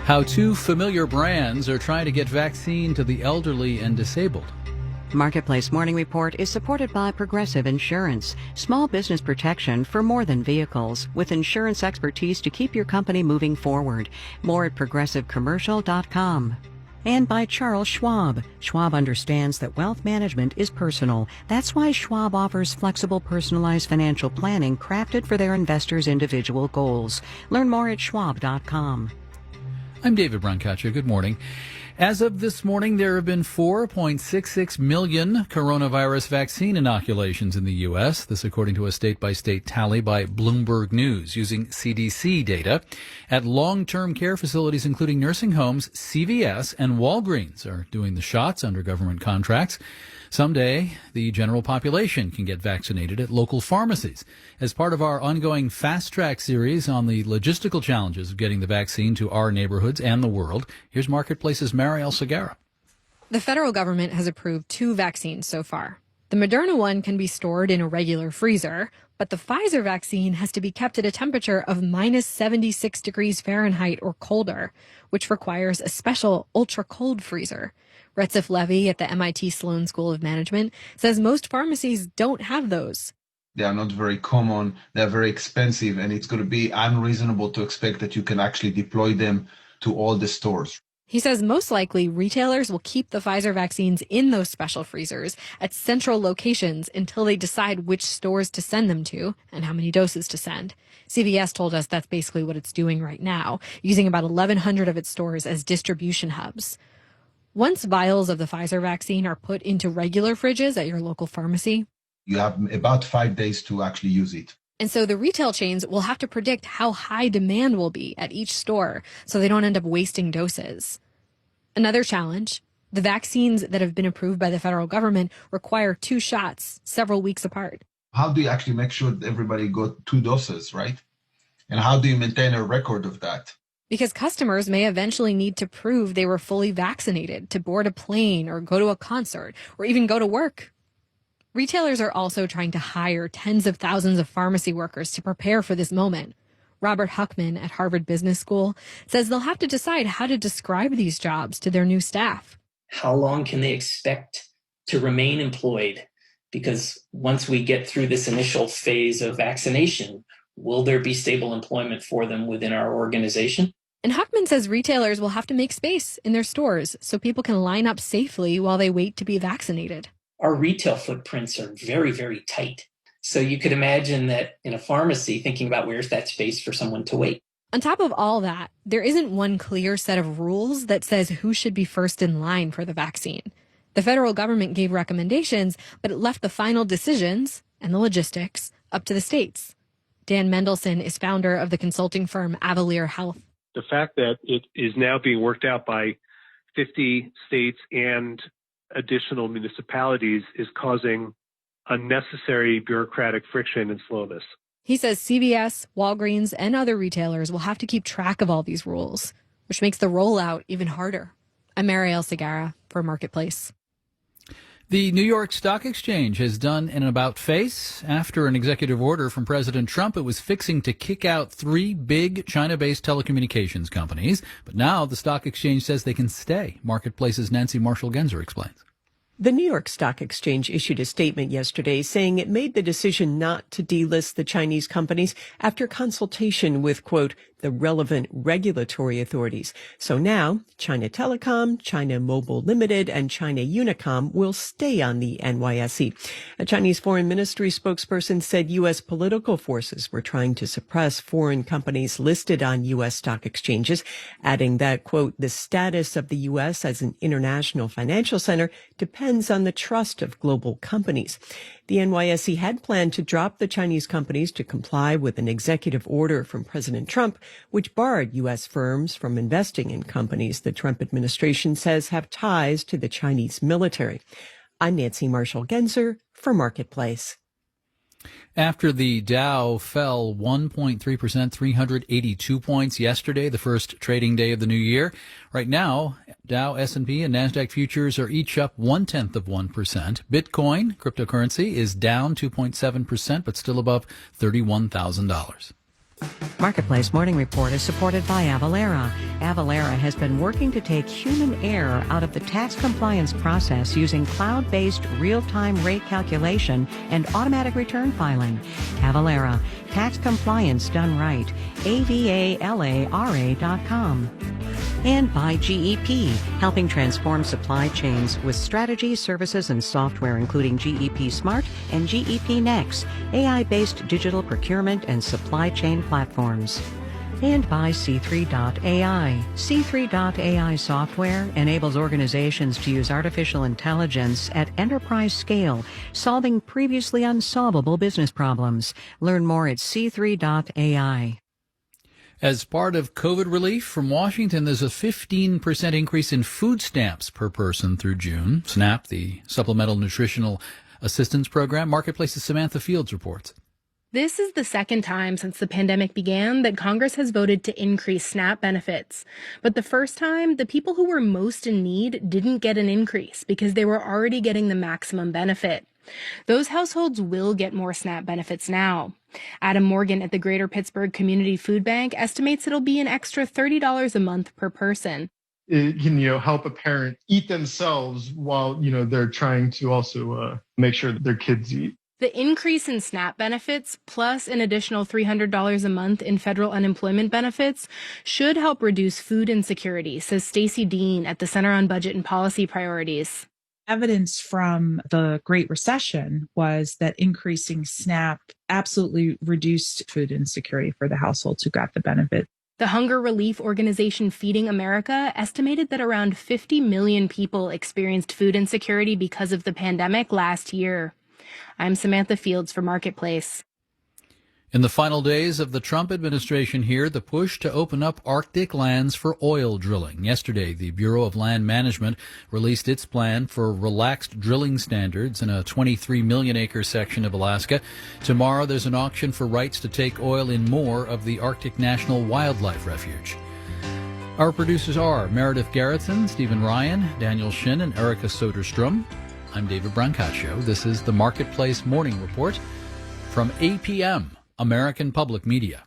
How two familiar brands are trying to get vaccine to the elderly and disabled. Marketplace Morning Report is supported by Progressive Insurance, small business protection for more than vehicles, with insurance expertise to keep your company moving forward. More at progressivecommercial.com. And by Charles Schwab. Schwab understands that wealth management is personal. That's why Schwab offers flexible, personalized financial planning crafted for their investors' individual goals. Learn more at schwab.com. I'm David Brancaccia. Good morning. As of this morning, there have been 4.66 million coronavirus vaccine inoculations in the U.S. This according to a state-by-state tally by Bloomberg News using CDC data. At long-term care facilities, including nursing homes, CVS and Walgreens are doing the shots under government contracts. Someday, the general population can get vaccinated at local pharmacies. As part of our ongoing Fast Track series on the logistical challenges of getting the vaccine to our neighborhoods and the world, here's Marketplace's Marielle Segarra. The federal government has approved 2 vaccines so far. The Moderna one can be stored in a regular freezer, but the Pfizer vaccine has to be kept at a temperature of minus 76 degrees Fahrenheit or colder, which requires a special ultra-cold freezer. Retzef Levy at the MIT Sloan School of Management says most pharmacies don't have those. They are not very common, they're very expensive, and it's going to be unreasonable to expect that you can actually deploy them to all the stores. He says most likely retailers will keep the Pfizer vaccines in those special freezers at central locations until they decide which stores to send them to and how many doses to send. CVS told us that's basically what it's doing right now, using about 1,100 of its stores as distribution hubs. Once vials of the Pfizer vaccine are put into regular fridges at your local pharmacy, you have about 5 days to actually use it. And so the retail chains will have to predict how high demand will be at each store so they don't end up wasting doses. Another challenge, the vaccines that have been approved by the federal government require 2 shots several weeks apart. How do you actually make sure that everybody got 2 doses, right? And how do you maintain a record of that? Because customers may eventually need to prove they were fully vaccinated to board a plane or go to a concert or even go to work. Retailers are also trying to hire tens of thousands of pharmacy workers to prepare for this moment. Robert Huckman at Harvard Business School says they'll have to decide how to describe these jobs to their new staff. How long can they expect to remain employed? Because once we get through this initial phase of vaccination, will there be stable employment for them within our organization? And Huckman says retailers will have to make space in their stores so people can line up safely while they wait to be vaccinated. Our retail footprints are very, very tight. So you could imagine that in a pharmacy, thinking about where's that space for someone to wait. On top of all that, there isn't one clear set of rules that says who should be first in line for the vaccine. The federal government gave recommendations, but it left the final decisions and the logistics up to the states. Dan Mendelsohn is founder of the consulting firm Avalere Health. The fact that it is now being worked out by 50 states and additional municipalities is causing unnecessary bureaucratic friction and slowness. He says CVS, Walgreens, and other retailers will have to keep track of all these rules, which makes the rollout even harder. I'm Marielle Segarra for Marketplace. The New York Stock Exchange has done an about-face. After an executive order from President Trump, it was fixing to kick out 3 big China-based telecommunications companies. But now the stock exchange says they can stay. Marketplace's Nancy Marshall-Genzer explains. The New York Stock Exchange issued a statement yesterday saying it made the decision not to delist the Chinese companies after consultation with, quote, the relevant regulatory authorities. So now, China Telecom, China Mobile Limited, and China Unicom will stay on the NYSE. A Chinese Foreign Ministry spokesperson said U.S. political forces were trying to suppress foreign companies listed on U.S. stock exchanges, adding that, quote, the status of the U.S. as an international financial center depends on the trust of global companies. The NYSE had planned to drop the Chinese companies to comply with an executive order from President Trump, which barred U.S. firms from investing in companies the Trump administration says have ties to the Chinese military. I'm Nancy Marshall-Genzer for Marketplace. After the Dow fell 1.3%, 382 points yesterday, the first trading day of the new year. Right now, Dow, S&P, and NASDAQ futures are each up 0.1%. Bitcoin, cryptocurrency, is down 2.7%, but still above $31,000. Marketplace Morning Report is supported by Avalara. Avalara has been working to take human error out of the tax compliance process using cloud-based real-time rate calculation and automatic return filing. Avalara, tax compliance done right. AVALARA.com. And by GEP, helping transform supply chains with strategies, services, and software, including GEP Smart and GEP Next, AI-based digital procurement and supply chain platforms. And by C3.ai. C3.ai software enables organizations to use artificial intelligence at enterprise scale, solving previously unsolvable business problems. Learn more at C3.ai. As part of COVID relief from Washington, there's a 15% increase in food stamps per person through June. SNAP, the Supplemental Nutritional Assistance Program. Marketplace's Samantha Fields reports. This is the second time since the pandemic began that Congress has voted to increase SNAP benefits. But the first time, the people who were most in need didn't get an increase because they were already getting the maximum benefit. Those households will get more SNAP benefits now. Adam Morgan at the Greater Pittsburgh Community Food Bank estimates it'll be an extra $30 a month per person. It can, help a parent eat themselves while, they're trying to also make sure that their kids eat. The increase in SNAP benefits, plus an additional $300 a month in federal unemployment benefits, should help reduce food insecurity, says Stacey Dean at the Center on Budget and Policy Priorities. Evidence from the Great Recession was that increasing SNAP absolutely reduced food insecurity for the households who got the benefit. The hunger relief organization Feeding America estimated that around 50 million people experienced food insecurity because of the pandemic last year. I'm Samantha Fields for Marketplace. In the final days of the Trump administration here, the push to open up Arctic lands for oil drilling. Yesterday, the Bureau of Land Management released its plan for relaxed drilling standards in a 23 million acre section of Alaska. Tomorrow, there's an auction for rights to take oil in more of the Arctic National Wildlife Refuge. Our producers are Meredith Garrettson, Stephen Ryan, Daniel Shin, and Erica Soderstrom. I'm David Brancaccio. This is the Marketplace Morning Report from APM, American Public Media.